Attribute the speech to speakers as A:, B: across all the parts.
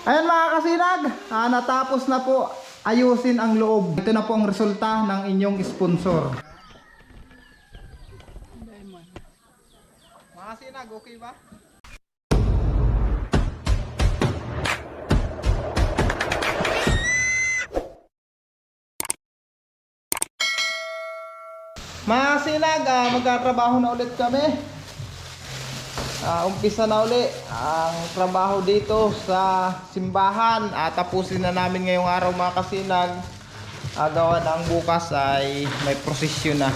A: Ayan mga kasinag, natapos na po ayusin ang loob. Ito na po ang resulta ng inyong sponsor. Mga kasinag, okay ba? Mga kasinag, magkatrabaho na ulit kami. Umpisa na uli ang trabaho dito sa simbahan. Tapusin na namin ngayong araw mga kasinag. Gawa ng bukas ay may prosesyon na.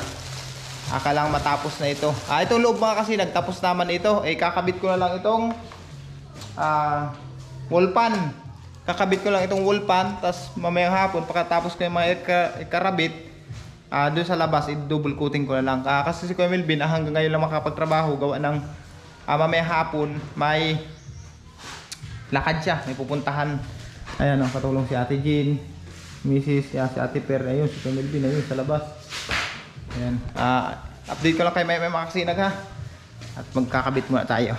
A: Akalang matapos na ito. Itong loob mga kasinag, tapos naman ito. Kakabit ko na lang itong wall pan. Kakabit ko lang itong wall pan. Tapos mamayang hapon, pagkatapos ko yung mga ikarabit, doon sa labas, i-double coating ko na lang. Kasi si Kuya Melvin, hanggang ngayon lang makapagtrabaho. Gawa ng mamaya hapon, may lakad siya, may pupuntahan. Ayan, katulong si Ate Jean, Mrs. Si Ate Per, ayun, si Kuya Melvin, ayun, sa labas. Ayan, update ko lang kay may mga kasinag ha. At magkakabit muna tayo.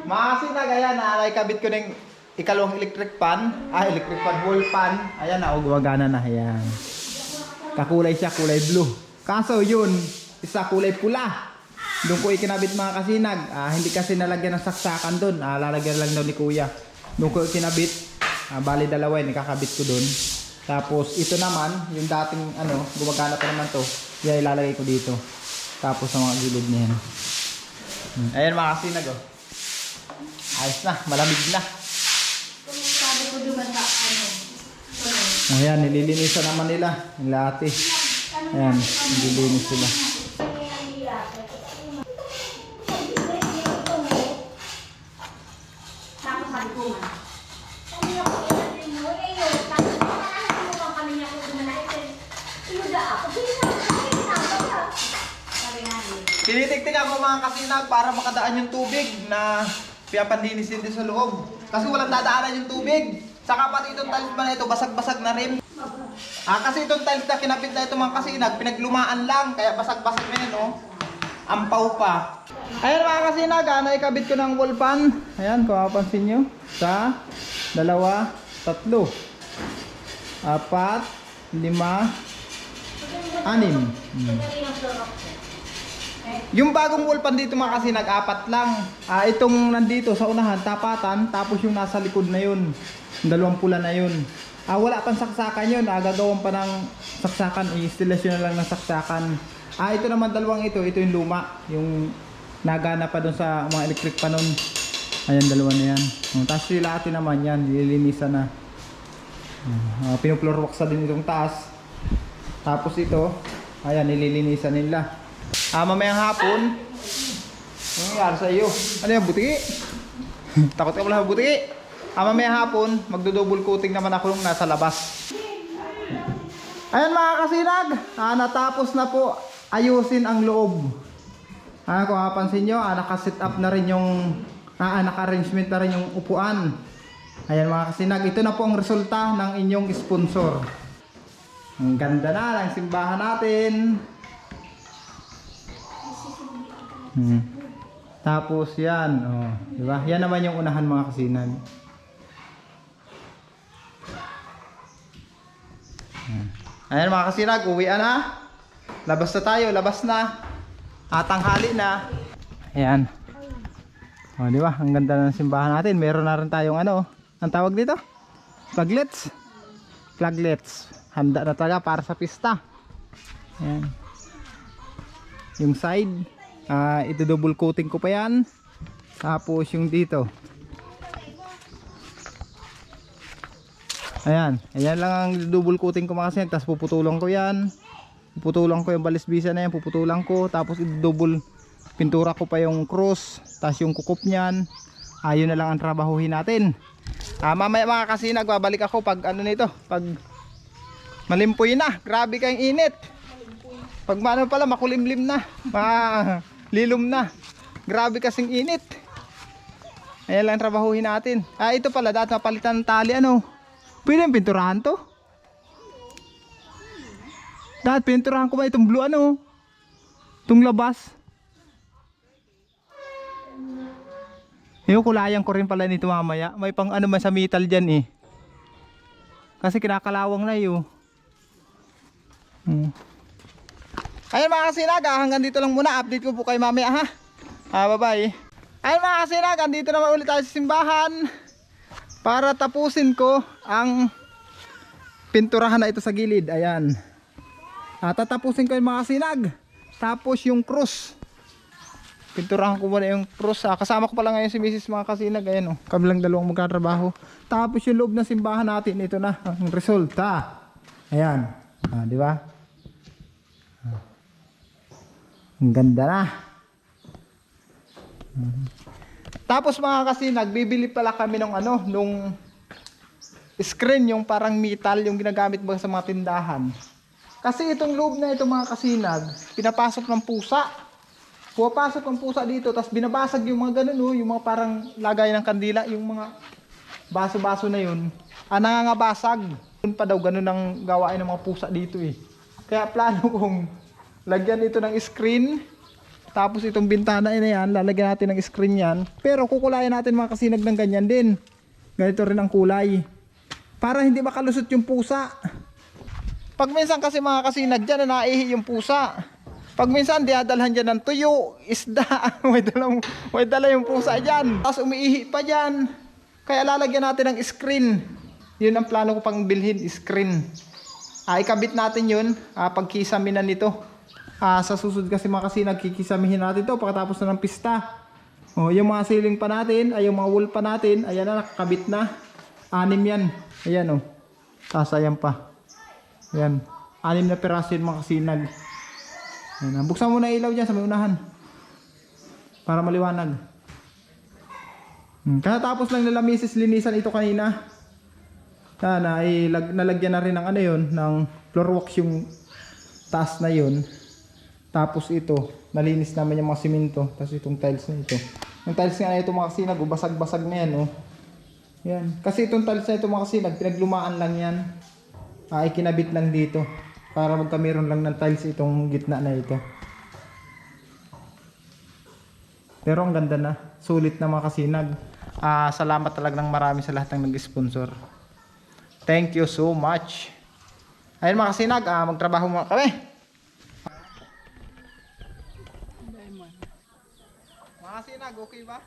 A: Mga kasinag, ayan, nakikabit ko ng ikalawang electric fan, wall fan. Ayan na, gumagana na, ayan. Kakulay siya, kulay blue. Kaso yun, isa kulay pula. Doon ko ikinabit mga kasinag. Hindi kasi nalagyan ng saksakan doon. Lalagyan lang daw ni Kuya. Doon ko ikinabit. Bali dalawa yun, ikakabit ko doon. Tapos ito naman, yung dating gumagana pa naman to. Yan ilalagay ko dito. Tapos sa mga gilid niya yan. Ayan mga kasinag, oh. Ayos na, malamig na. Ayan, nililinisan naman nila. Yung lati. Ayan, nililinis sila. Tinitiktik ako mga kasinag para makadaan yung tubig na piyapandinis din sa loob. Kasi walang dadaanan yung tubig. Saka pati itong tiles ba na ito, basag-basag na rin. Kasi itong tiles na kinapit na ito mga kasinag, pinaglumaan lang. Kaya basag-basag na yun, oh. Ampaw pa. Ayan mga kasinag, naikabit ko ng wall pan. Ayan, kung mapapansin nyo. Sa, 2, 3, 4, 5, 6. Yung bagong wall pan dito mga kasinag, 4 lang. Itong nandito sa unahan, tapatan. Tapos yung nasa likod na yun, 2 pula na yun. Wala pang saksakan yun. Gagawin pa ng saksakan. I-installation na lang ng saksakan. Ito naman 2 ito. Ito yung luma. Yung nagana pa dun sa mga electric pa nun. Ayan, 2 na yan. Tapos sila atin naman yan. Nililinisan na. Pinufloor wax din itong taas. Tapos ito, ayan, nililinisan nila. Mamayang hapon, ano nangyari sa iyo? Ano yung butiki? Takot ka pala sa butiki? Mamayang hapon, magdo-double coating naman ako nung nasa labas. Ayan mga kasinag, natapos na po ayusin ang loob. Kung mapansin nyo, nakaset up na rin yung naka-arrangement na rin yung upuan. Ayan mga kasinag, ito na po ang resulta ng inyong sponsor. Ang ganda na ng simbahan natin. Tapos yan, diba? Yan naman yung unahan mga kasinag. Ayan mga kasinag, uwian na. Labas na tayo, labas na. Tanghali na. Ayan. Diba? Ang ganda ng simbahan natin. Meron na rin tayong ang tawag dito? Flaglets. Flaglets. Handa na talaga para sa pista. Ayan. Yung side. Ito double coating ko pa yan. Tapos yung dito. Ayan. Ayan lang ang double coating ko mga kasinag. Tapos puputulang ko yan. Puputulang ko yung balisbisa na yan. Puputulang ko. Tapos double pintura ko pa yung cross. Tapos yung kukup nyan. Yun na lang ang trabahuhin natin. Mamaya mga kasinag, babalik ako pag nito. Pag malimpoy na. Grabe kayong init. Pag maano pala, makulimlim na. Lilom na. Grabe kasing init. Ayan lang trabahuhin natin. Ito pala, dati mapalitan ng tali, ano. Pwede yung pinturahan to? Dati pinturahan ko ba itong blue, ano. Itong labas. Yung kulayan ko rin pala nito mamaya. May pang ano man sa metal dyan eh. Kasi kinakalawang na yun. Ayun mga kasinag, hanggang dito lang muna. Update ko po kayo mamaya ha. Bye bye. Ayun mga kasinag, andito naman ulit tayo sa simbahan. Para tapusin ko ang pinturahan na ito sa gilid. Ayan. Tatapusin ko yung mga kasinag. Tapos yung cross. Pinturahan ko muna yung cross. Kasama ko pala ngayon si Mrs. mga kasinag. Ayan o. Kami lang dalawang magkatrabaho. Tapos yung loob ng simbahan natin. Ito na ang resulta. Ayan. Di ba? Ang ganda na. Tapos mga kasinag, bibili pala kami ng ano, nung screen, yung parang metal, yung ginagamit ba sa mga tindahan. Kasi itong loob na ito mga kasinag, pinapasok ng pusa. Pumapasok ang pusa dito, tapos binabasag yung mga ganun, yung mga parang lagay ng kandila, yung mga baso-baso na yun. Nangangabasag. Yun pa daw, ganun ang gawain ng mga pusa dito eh. Kaya plano kong lagyan ito ng screen. Tapos itong bintana na yan, lalagyan natin ng screen yan. Pero kukulayan natin mga kasinag ng ganyan din. Ganito rin ang kulay. Para hindi makalusot yung pusa. Pag minsan kasi mga kasinag dyan na naihi yung pusa. Pag minsan diadalhan dyan ng tuyo, isda. may dala yung pusa dyan. Tapos umiihi pa dyan. Kaya lalagyan natin ng screen. Yun ang plano ko pang bilhin, screen. Ikabit natin yun pagkisaminan nito. Sa susunod kasi mga kasinag, kikisamihin natin to pagkatapos na ng pista. Yung mga ceiling pa natin, yung mga wall pa natin, ayan na, nakakabit na. 6 yan. Ayan o. Tapos ayan pa. Ayan. 6 na piraso yun mga kasinag. Ayan. Buksan mo na ilaw dyan sa may unahan. Para maliwanag. Katapos lang nila misis linisan ito kanina. Nalagyan na rin ng ano yun, ng floor wax yung taas na yun. Tapos ito, nalinis naman yung mga simento. Tapos itong tiles na ito. Yung tiles nga na ito mga kasinag, basag-basag na yan. Yan. Kasi itong tiles na ito mga kasinag, pinaglumaan lang yan. Ikinabit lang dito. Para magkameron lang ng tiles itong gitna na ito. Pero ang ganda na. Sulit na mga kasinag. Salamat talaga ng marami sa lahat ng nag-sponsor. Thank you so much. Ayun mga kasinag, magtrabaho muna kami. Mga kasinag, okay ba?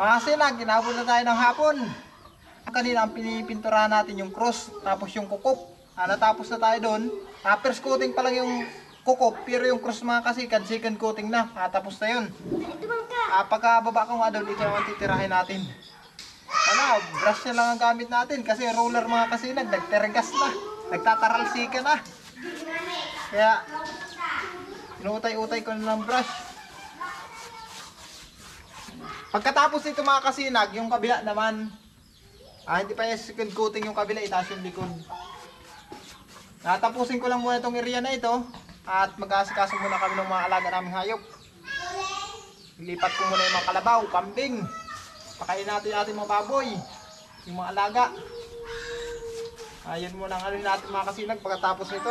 A: Mga kasinag, ginabot na tayo ng hapon. Kanina ang pinipinturahan natin yung cross, tapos yung kukop. Natapos na tayo doon. First coating pa lang yung kukop, pero yung cross mga kasikad, second coating na. Tapos na yun. Pagkababa ko nga doon, ito naman titirahin natin. Brush na lang ang gamit natin kasi roller mga kasinag, nagtergas na. Nagtataralsika na. Kaya, inuutay-utay ko na ng brush. Pagkatapos nito mga kasinag, yung kabila naman, hindi pa yung second coating yung kabila, itaas yung likod. Tapusin ko lang muna itong area na ito at mag-aasikaso muna kami ng mga alaga naming hayop. Ilipat ko muna yung mga kalabaw, kambing. Pakain natin ating mga baboy, yung mga alaga. Ayun muna ang ano natin mga kasinag pagkatapos nito.